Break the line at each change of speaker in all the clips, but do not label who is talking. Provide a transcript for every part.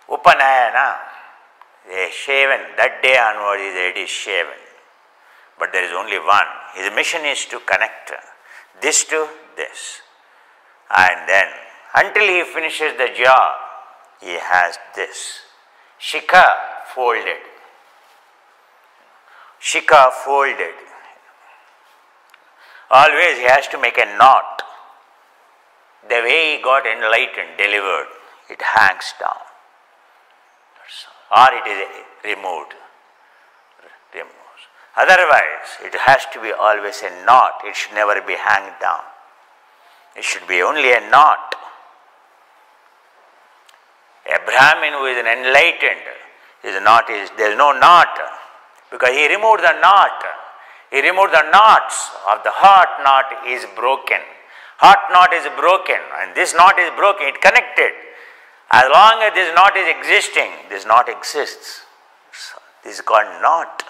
Upanayana, a shaven, that day onward his head is shaven. But there is only one. His mission is to connect this to this. And then, until he finishes the job, he has this. Shikha folded. Shikha folded. Always he has to make a knot. The way he got enlightened, delivered, it hangs down. Or it is removed. Otherwise, it has to be always a knot. It should never be hanged down. It should be only a knot. A Brahmin who is an enlightened, there is no knot, because he removed the knot. He removed the knots of the heart knot is broken. Heart knot is broken, and this knot is broken, it connected. As long as this knot is existing, this knot exists. So, this is called knot.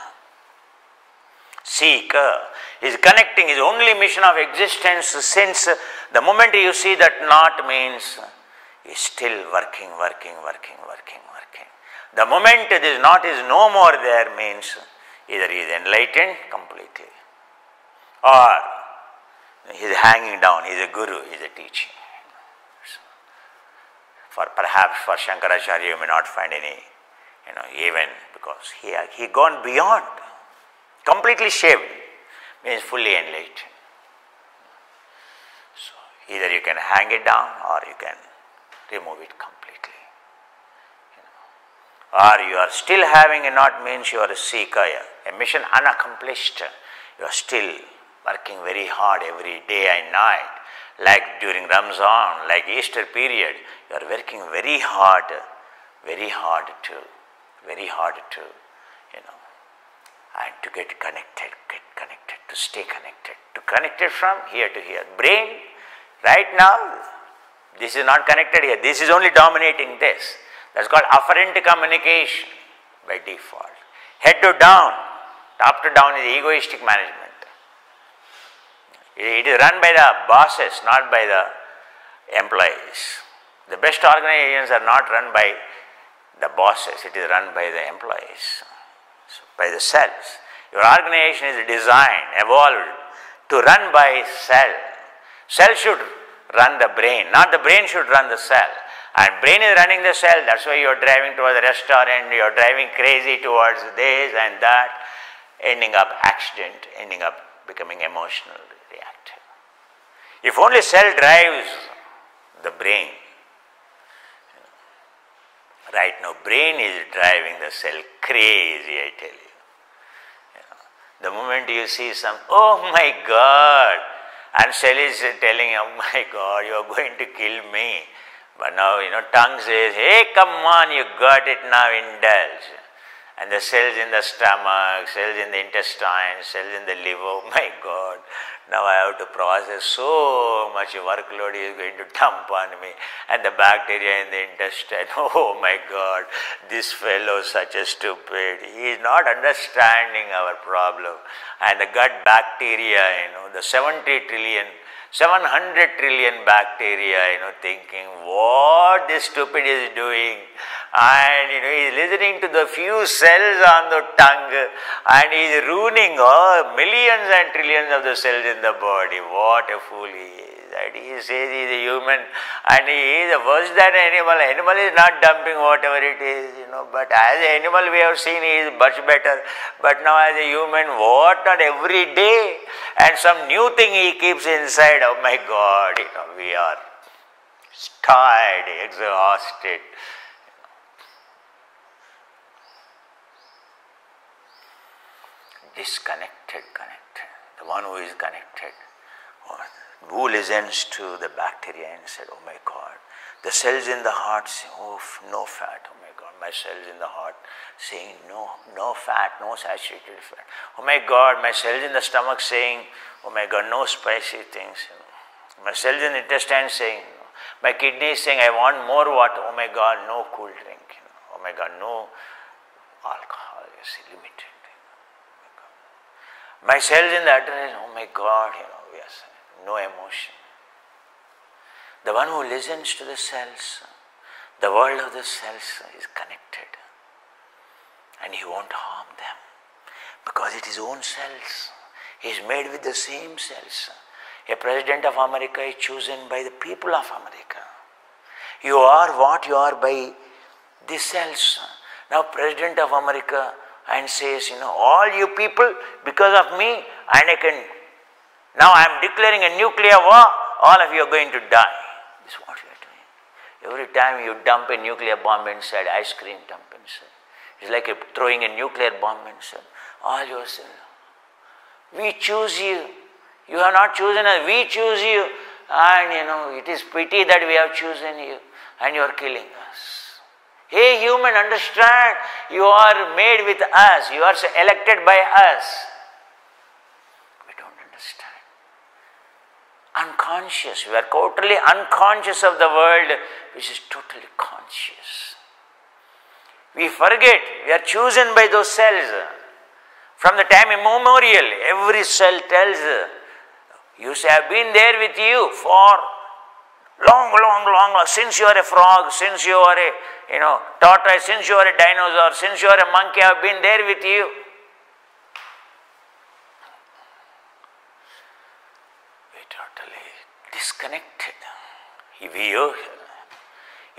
Seeker is connecting, his only mission of existence, since the moment you see that knot means he is still working. The moment this knot is no more there means either he is enlightened completely or he is hanging down, he is a guru, he is a teaching. Perhaps for Shankaracharya you may not find any, even because he gone beyond. Completely shaved means fully enlightened. So either you can hang it down or you can remove it completely. Or you are still having a knot means you are a seeker, a mission unaccomplished. You are still working very hard every day and night. Like during Ramzan, like Easter period, you are working very hard to and to get connected, to stay connected, to connect it from here to here. Brain, right now, this is not connected here, this is only dominating this. That's called afferent communication by default. Head to down, top to down is egoistic management. It is run by the bosses, not by the employees. The best organizations are not run by the bosses, it is run by the employees, by the cells. Your organization is designed, evolved to run by cell. Cell should run the brain, not the brain should run the cell. And brain is running the cell, that's why you are driving towards the restaurant, you are driving crazy towards this and that, ending up accident, ending up becoming emotional, reactive. If only cell drives the brain, right now brain is driving the cell crazy, I tell you. The moment you see some, oh my God, and cell is telling, oh my God, you are going to kill me. But now, tongue says, hey, come on, you got it now, indulge. And the cells in the stomach, cells in the intestine, cells in the liver, oh my God, now I have to process so much workload is going to dump on me. And the bacteria in the intestine, oh my God, this fellow is such a stupid. He is not understanding our problem. And the gut bacteria, the 700 trillion bacteria, thinking what this stupid is doing. And he is listening to the few cells on the tongue and he is ruining millions and trillions of the cells in the body. What a fool he is. And he says he is a human and he is worse than an animal. Animal is not dumping whatever it is, but as an animal we have seen he is much better. But now as a human, what not every day? And some new thing he keeps inside. Oh my God, we are tired, exhausted. Disconnected, connected. The one who is connected, who listens to the bacteria and said, oh my God, the cells in the heart say, oh, no fat, oh my God, my cells in the heart saying no fat, no saturated fat. Oh my God, my cells in the stomach saying, oh my God, no spicy things. My cells in the intestine saying, my kidneys saying, I want more water. Oh my God, no cool drink. Oh my God, no alcohol, limited. My cells in the adrenaline, oh my God, yes, no emotion. The one who listens to the cells, The world of the cells is connected, and he won't harm them because it is his own cells. He is made with the same cells. A president of America is chosen by the people of America. You are what you are by the cells. Now president of America and says, all you people, because of me, and now I am declaring a nuclear war, all of you are going to die. This is what you are doing. Every time you dump a nuclear bomb inside, ice cream dump inside. It's like throwing a nuclear bomb inside. All yourself. We choose you. You have not chosen us. We choose you. And it is pity that we have chosen you. And you are killing us. Hey human, understand. You are made with us. You are elected by us. We don't understand. Unconscious. We are totally unconscious of the world, which is totally conscious. We forget. We are chosen by those cells. From the time immemorial, every cell tells, you have been there with you for long, since you are a frog, since you are a tortoise, since you are a dinosaur, since you are a monkey, I have been there with you. We are totally disconnected. We are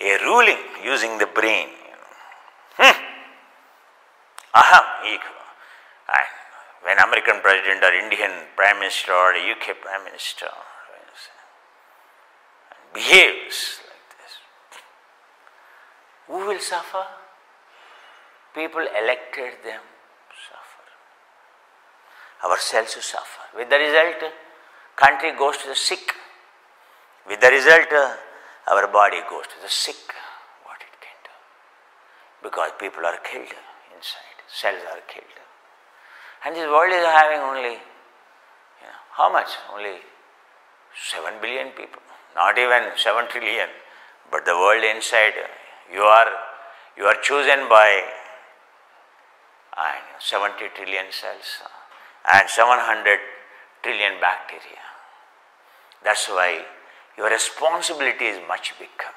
a ruling using the brain. Aham, ego. And when American president or Indian prime minister or UK prime minister behaves like this, who will suffer? People elected them suffer. Ourselves to suffer. With the result, country goes to the sick. With the result, our body goes to the sick. What it can do? Because people are killed inside. Cells are killed. And this world is having only, how much? Only 7 billion people. Not even 7 trillion. But the world inside, you are chosen by 70 trillion cells and 700 trillion bacteria. That's why your responsibility is much bigger.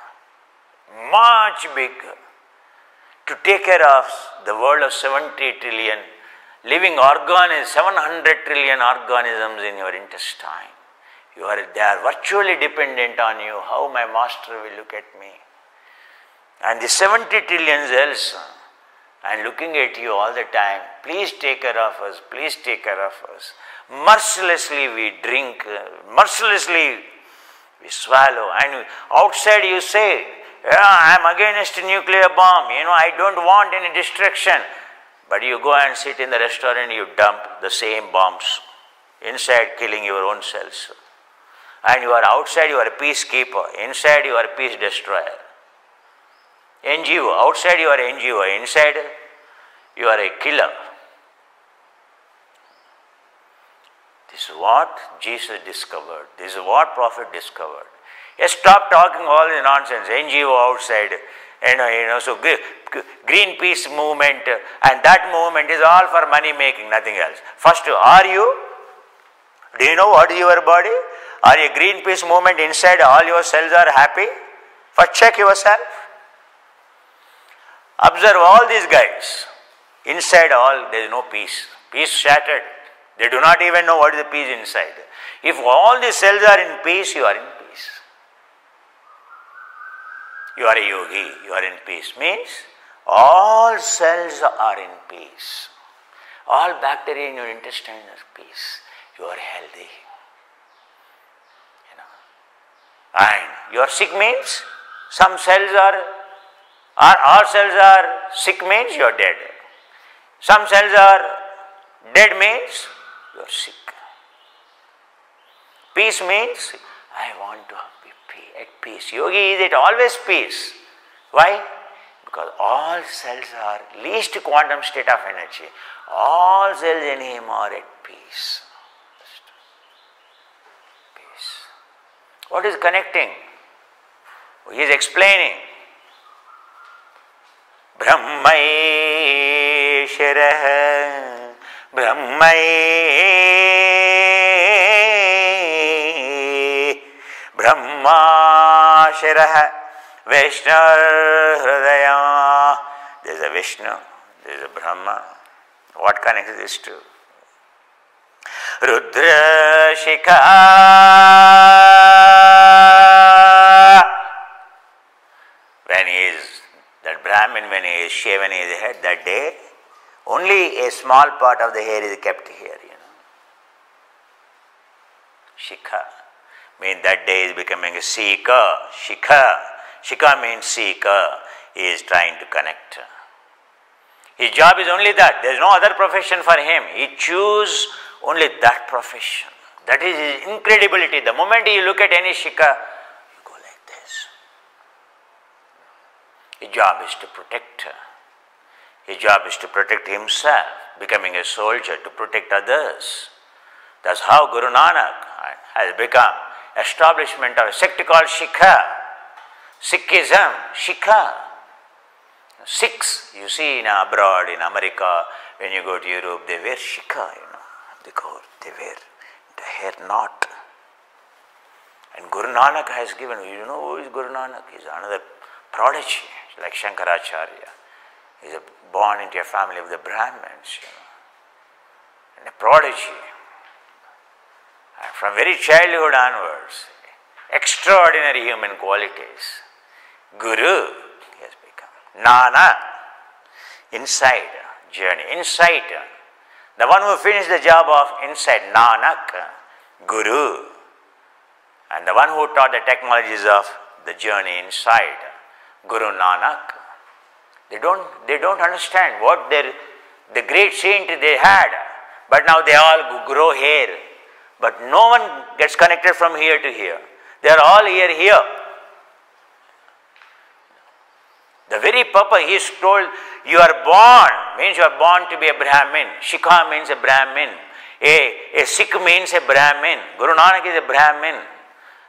Much bigger. To take care of the world of 70 trillion living organisms, 700 trillion organisms in your intestine. They are virtually dependent on you. How my master will look at me. And the 70 trillion cells and looking at you all the time. Please take care of us. Please take care of us. Mercilessly we drink. Mercilessly we swallow. And outside you say, I am against a nuclear bomb. I don't want any destruction. But you go and sit in the restaurant, you dump the same bombs inside, killing your own cells. And you are outside, you are a peacekeeper. Inside, you are a peace destroyer. NGO. Outside, you are NGO. Inside, you are a killer. This is what Jesus discovered. This is what Prophet discovered. Yes, stop talking all the nonsense. NGO outside. So Greenpeace movement, and that movement is all for money making, nothing else. First, do you know what is your body? Are you a Greenpeace movement inside, all your cells are happy? First check yourself. Observe all these guys. Inside all, there is no peace. Peace shattered. They do not even know what is the peace inside. If all the cells are in peace, you are in peace. You are a yogi, you are in peace. Means all cells are in peace. All bacteria in your intestine are peace. You are healthy. And you are sick means some cells all cells are sick means you are dead. Some cells are dead means you are sick. Peace means I want to be at peace. Yogi is at always peace. Why? Because all cells are least quantum state of energy. All cells in him are at peace. Peace. What is connecting? He is explaining. Brahmai Shirah Brahmai Brahma Shirah Vishnu Hridaya. There is a Vishnu, there is a Brahma. What connects these two? Rudra Shikha. When he is, that Brahmin, when he is shaven his head that day, only a small part of the hair is kept here, Shikha means that day is becoming a seeker. Shikha means seeker. He is trying to connect. His job is only that. There is no other profession for him. He chooses only that profession. That is his incredibility. The moment you look at any Shikha, you go like this. His job is to protect. His job is to protect himself, becoming a soldier to protect others. That's how Guru Nanak has become establishment of a sect called Shikha. Sikhism, Shikha. Sikhs, you see in abroad, in America, when you go to Europe, they wear Shikha, they wear the hair knot. And Guru Nanak has given, you know who is Guru Nanak? He is another prodigy, like Shankaracharya. He is born into a family of the Brahmins, and a prodigy. And from very childhood onwards, extraordinary human qualities. Guru he has become. Nana, inside journey, insight. The one who finished the job of insight, Nanak, Guru. And the one who taught the technologies of the journey inside, Guru Nanak. They don't understand what the great saint they had, but now they all grow hair. But no one gets connected from here to here. They are all here. The very purpose, he is told, you are born, means you are born to be a Brahmin. Shikha means a Brahmin. A Sikh means a Brahmin. Guru Nanak is a Brahmin.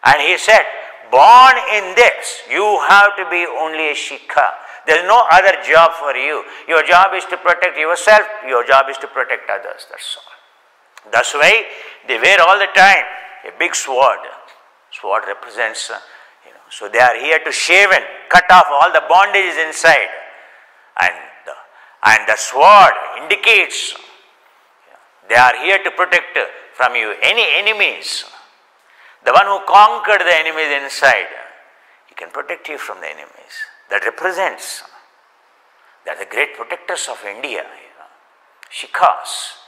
And he said, born in this, you have to be only a Shikha. There is no other job for you. Your job is to protect yourself. Your job is to protect others. That's all. That's why they wear all the time a big sword. Sword represents, so they are here to shave and cut off all the bondages inside. And the sword indicates they are here to protect from you any enemies. The one who conquered the enemies inside, he can protect you from the enemies. That represents, they are the great protectors of India, Shikhas.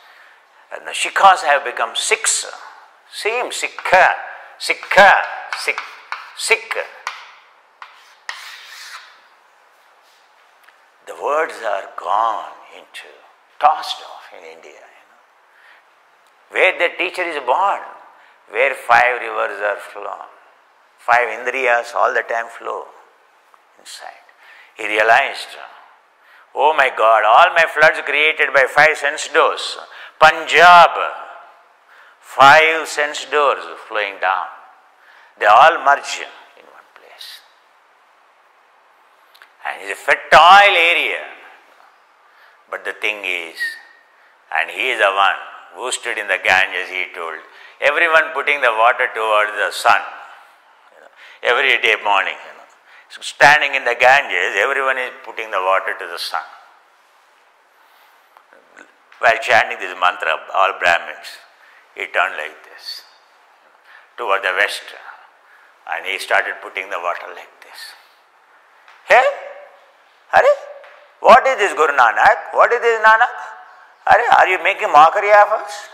And the Shikhas have become Sikhs. Same Sikha. The words are gone into, tossed off in India. Where the teacher is born, where 5 rivers are flowing, 5 Indriyas all the time flow inside. He realized, oh my God, all my floods created by 5 sense doors, Punjab, 5 sense doors flowing down, they all merge in one place. And it's a fertile area. But the thing is, and he is the one who stood in the Ganges, he told, everyone putting the water towards the sun, every day morning. So standing in the Ganges, everyone is putting the water to the sun. While chanting this mantra, all Brahmins, he turned like this, toward the west, and he started putting the water like this. Hey, Hare, what is this Guru Nanak? What is this Nanak? Hare, are you making mockery of us?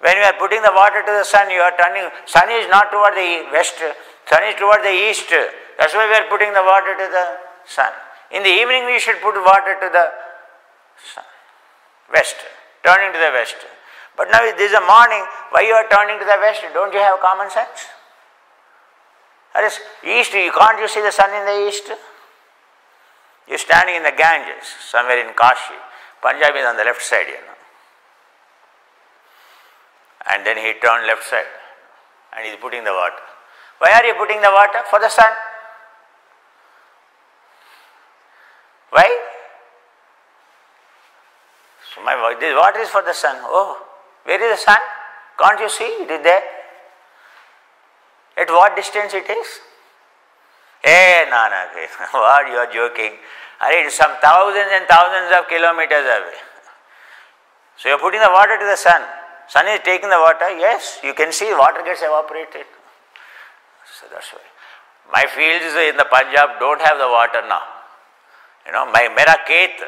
When we are putting the water to the sun, you are turning, sun is not toward the west, sun is toward the east. That's why we are putting the water to the sun. In the evening we should put water to the sun, west, turning to the west. But now this is a morning, why you are turning to the west? Don't you have common sense? That is, east, can't you see the sun in the east? You are standing in the Ganges, somewhere in Kashi. Punjab is on the left side, And then he turned left side and he is putting the water. Why are you putting the water? For the sun. Why? So this water is for the sun. Oh, where is the sun? Can't you see? It is there. At what distance it is? Hey Nanak, what you are joking? It is some thousands and thousands of kilometers away. So you are putting the water to the sun. Sun is taking the water. Yes, you can see water gets evaporated. So that's why. My fields in the Punjab don't have the water now. My Mera Khet,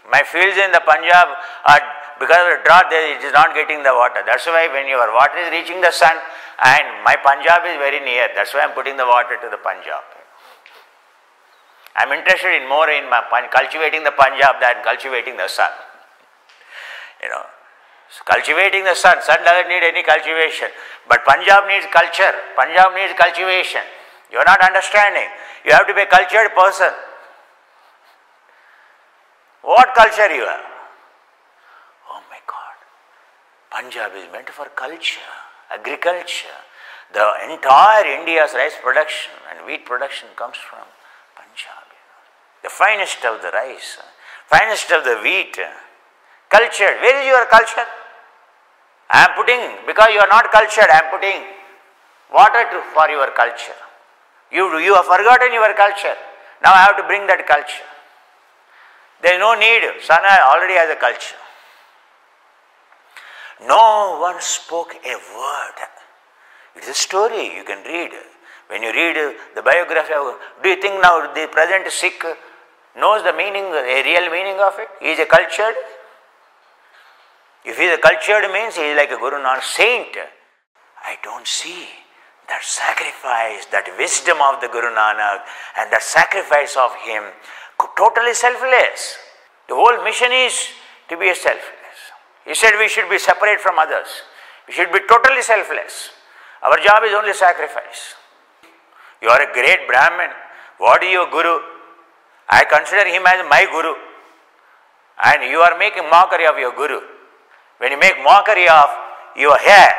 my fields in the Punjab are, because of the drought, it is not getting the water. That's why when your water is reaching the sun, and my Punjab is very near, that's why I am putting the water to the Punjab. I am interested in more in cultivating the Punjab than cultivating the sun. So cultivating the sun doesn't need any cultivation, but Punjab needs culture, Punjab needs cultivation. You are not understanding. You have to be a cultured person. What culture you have? Oh my God. Punjab is meant for culture, agriculture. The entire India's rice production and wheat production comes from Punjab. The finest of the rice, finest of the wheat. Cultured. Where is your culture? I am putting, because you are not cultured, I am putting water for your culture. You have forgotten your culture. Now I have to bring that culture. There is no need. Sana already has a culture. No one spoke a word. It is a story you can read. When you read the biography of, do you think now the present Sikh knows the meaning, a real meaning of it? He is a cultured. If he is a cultured means he is like a Guru Nanak saint. I don't see that sacrifice, that wisdom of the Guru Nanak and that sacrifice of him, totally selfless. The whole mission is to be selfless. He said we should be separate from others. We should be totally selfless. Our job is only sacrifice. You are a great Brahmin. What is your Guru? I consider him as my Guru. And you are making mockery of your Guru. When you make mockery of your hair,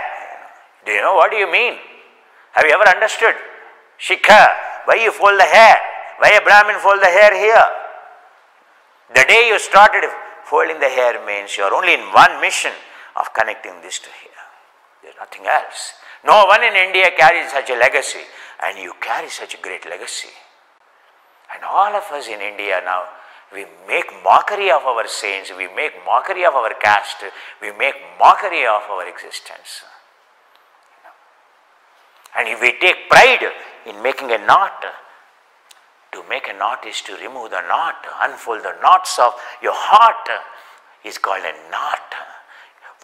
do you know what do you mean? Have you ever understood? Shikha, why you fold the hair? Why a Brahmin fold the hair here? The day you started folding the hair means you are only in one mission of connecting this to here. There is nothing else. No one in India carries such a legacy, and you carry such a great legacy. And all of us in India now, we make mockery of our saints, we make mockery of our caste, we make mockery of our existence. And if we take pride in making a knot, to make a knot is to remove the knot, unfold the knots of your heart is called a knot.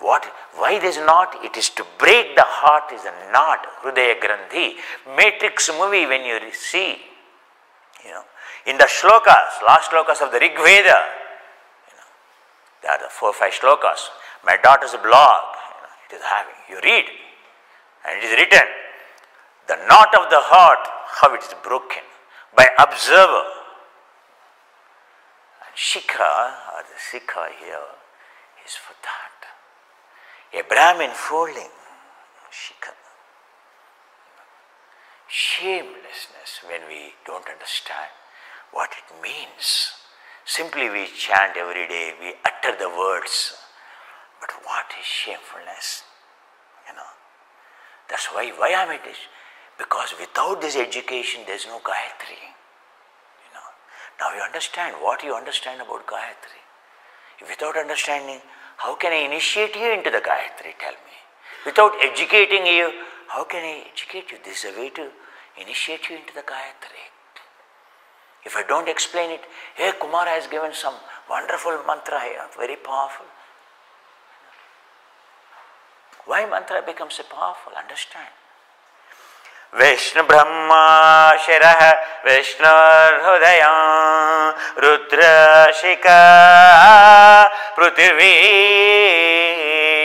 Why this knot? It is to break the heart is a knot, Hrudaya Grandhi. Matrix movie when you see, in the shlokas, last shlokas of the Rig Veda, there are the 4 or 5 shlokas. My daughter's blog, it is having, you read, and it is written, the knot of the heart, how it is broken by observer. And Shikha, or the Sikha here, is for that. A Brahmin folding, Shikha. Shamelessness when we don't understand what it means. Simply we chant every day, we utter the words. But what is shamefulness? That's why am it is? Because without this education there is no Gayatri. Now you understand what you understand about Gayatri. Without understanding, how can I initiate you into the Gayatri? Tell me. Without educating you, how can I educate you? This is a way to initiate you into the Gayatri. If I don't explain it, hey, Kumar has given some wonderful mantra here, very powerful. Why mantra becomes so powerful? Understand. Vishnu Brahma Shirah Vishnu Hrudaya Rudra Shika Prithvi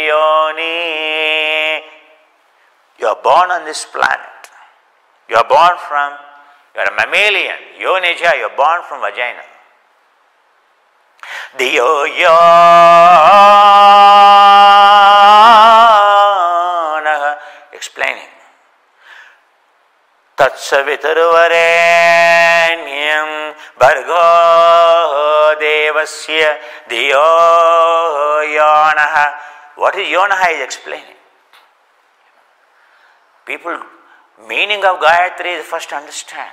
Yoni. You are born on this planet. You are born from, you are a mammalian, Yonija, you are born from vagina. Diyo Yana, explaining. Tatsavitarvarenyam Bhargo Devasya Diyo Yana. What is Yana is explaining. People, meaning of Gayatri is first understand.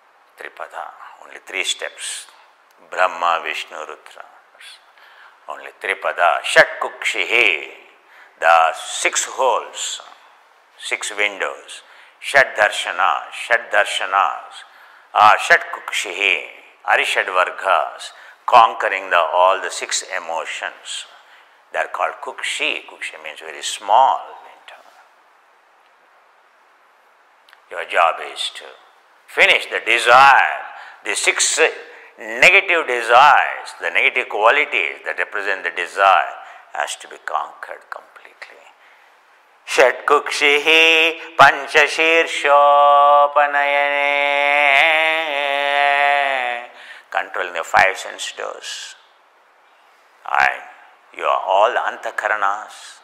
Tripada, only 3 steps. Brahma, Vishnu, Rudra. Only Tripada. Shat Kukshihi, the 6 holes, 6 windows. Shat Darshanas, Shat Kukshihi, Arishad Vargas, conquering all the 6 emotions. They are called Kukshi. Kukshi means very small. Your job is to finish the desire, the 6 negative desires, the negative qualities that represent the desire has to be conquered completely. Shat Kukshihi Panchashirshopanayane, controlling the 5 sense doors. And you are all Antakaranas.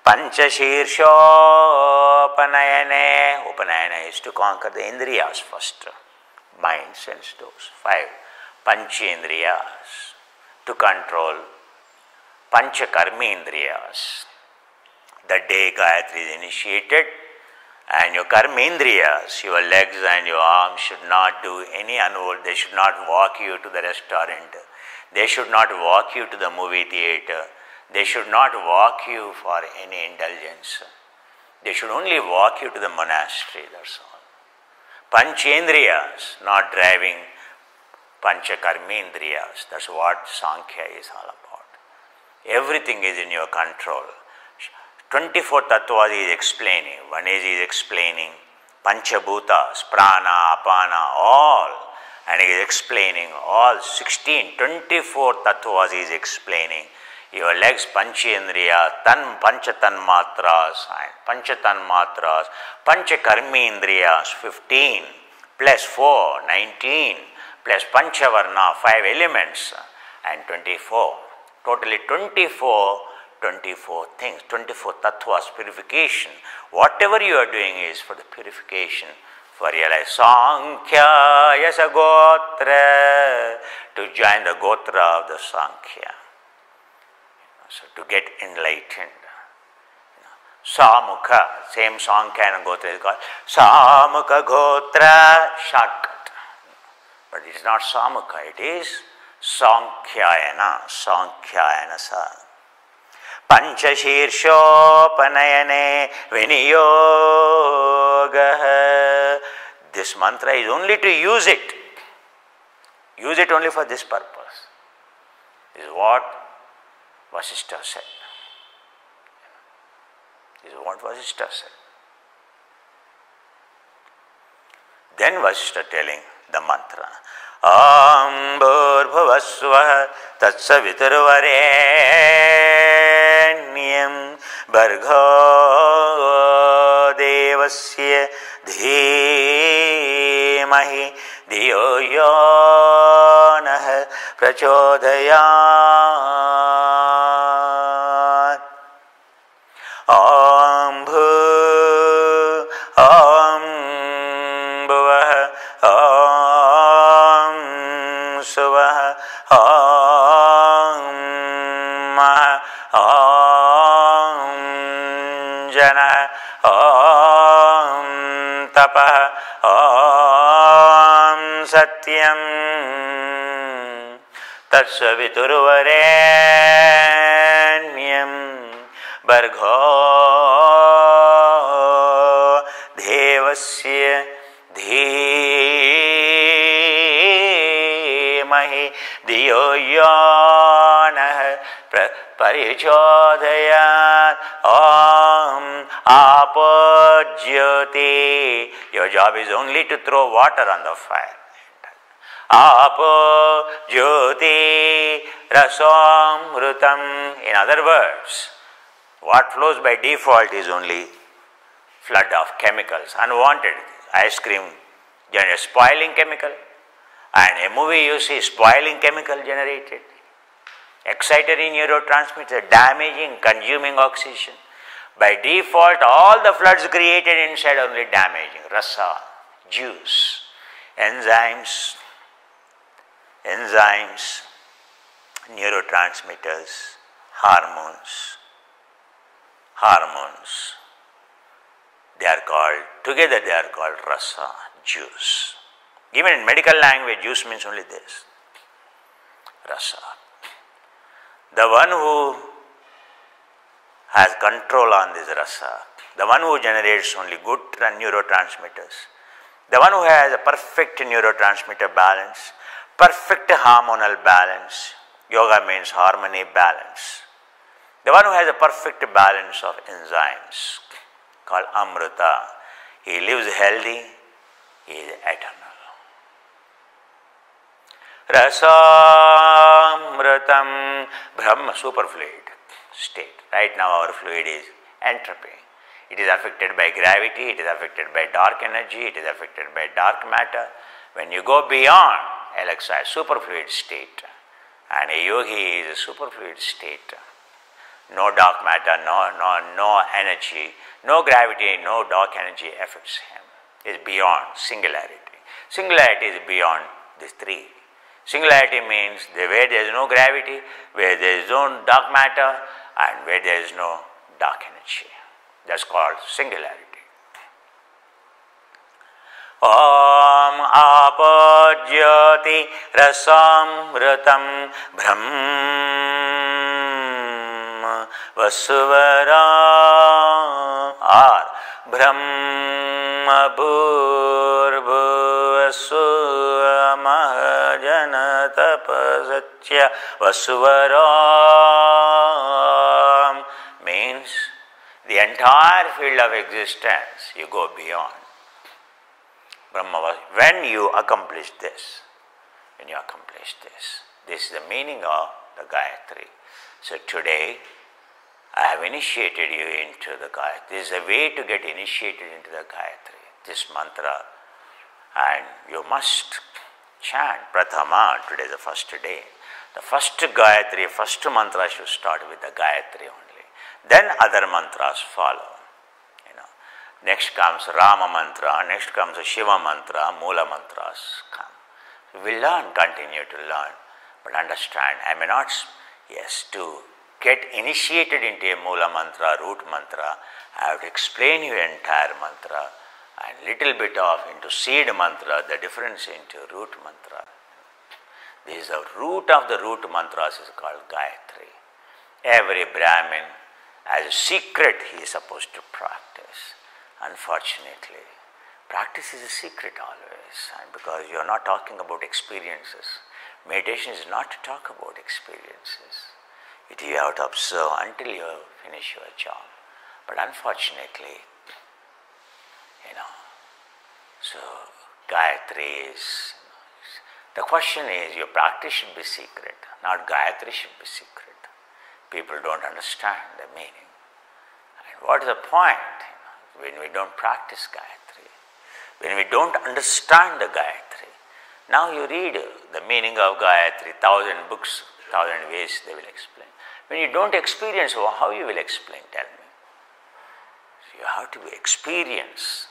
Panchashirshopanayane. Upanayana is to conquer the Indriyas first. Mind, sense doors. 5. Panchendriyas. To control Panchakarmendriyas. The day Gayatri is initiated and your Karmendriyas, your legs and your arms should not do any unhold. They should not walk you to the restaurant. They should not walk you to the movie theater. They should not walk you for any indulgence. They should only walk you to the monastery, that's all. Panchendriyas, not driving Panchakarmendriyas. That's what Sankhya is all about. Everything is in your control. 24 tattvas is explaining. One is explaining Panchabhutas, Prana, Apana, all. And he is explaining all 24 tattvas is explaining. Your legs, Panchendriya, Panchatanmatras, Panchakarmendriyas, 15, plus 4, 19, plus Panchavarna, 5 elements, and 24. Totally 24 things, 24 tattvas, purification. Whatever you are doing is for the purification, for realize Sankhya Yasa Gotra, to join the Gotra of the Sankhya. So to get enlightened. Samukha, same Sankhya and Gotra is called Samukha Gotra, shortcut. But it is not Samukha, it is Sankhyayana sa. Panchashirshopanayane viniyoga. This mantra is only to use it. Use it only for this purpose. This is what Vasishtha said. This is what Vasishtha said. Then Vasishtha telling the mantra. Bhurvasvaha tatsaviturvarenyam bhargo devasya dhimahi dhiyo yonah prachodayat. Om bhuvah om suvah om mah om jana om tapah om satyam tatsaviturvarenyam bhargo devasya dhimahi dhiyo yonah prachodayat. Om apojyoti. Your job is only to throw water on the fire. Apo jyoti rasamrutam. In other words, what flows by default is only flood of chemicals, unwanted. Ice cream generates spoiling chemical, and a movie you see spoiling chemical generated. Excitatory neurotransmitter, damaging, consuming oxygen. By default, all the floods created inside are only damaging. Rasa, juice, enzymes, neurotransmitters, hormones. They are called, together they are called rasa, juice. Even in medical language, juice means only this. Rasa. The one who has control on this rasa, the one who generates only good neurotransmitters, the one who has a perfect neurotransmitter balance, perfect hormonal balance. Yoga means harmony, balance. The one who has a perfect balance of enzymes, called Amrita, he lives healthy, he is eternal. Rasamritam Brahma, superfluid state. Right now our fluid is entropy. It is affected by gravity, it is affected by dark energy, it is affected by dark matter. When you go beyond LXI, superfluid state, and a yogi is a superfluid state. No dark matter, no energy, no gravity, no dark energy affects him. It is beyond singularity. Singularity is beyond these three. Singularity means where there is no gravity, where there is no dark matter, and where there is no dark energy. That's called singularity. Om apajyati rasamritam Brahma vasuvara or Brahma bhurбhuvасу mahajanatapasatya vasuvara means the entire field of existence you go beyond. Brahma, when you accomplish this, this is the meaning of the Gayatri. So today, I have initiated you into the Gayatri. This is a way to get initiated into the Gayatri, this mantra. And you must chant Prathama, today is the first day. The first Gayatri, first mantra should start with the Gayatri only. Then other mantras follow. Next comes Rama mantra, next comes Shiva mantra, Mula mantras come. We learn, continue to learn, but understand, I may not, to get initiated into a Mula mantra, root mantra, I have to explain you entire mantra and little bit of into seed mantra, the difference into root mantra. This is the root of the root mantras is called Gayatri. Every Brahmin, as a secret, he is supposed to practice. Unfortunately, practice is a secret always, and because you are not talking about experiences. Meditation is not to talk about experiences. You have to observe until you finish your job. But unfortunately, so Gayatri is, the question is, your practice should be secret, not Gayatri should be secret. People don't understand the meaning. And what is the point? When we don't practice Gayatri, when we don't understand the Gayatri. Now you read the meaning of Gayatri, 1,000 books, 1,000 ways they will explain. When you don't experience, how you will explain, tell me. So you have to experience.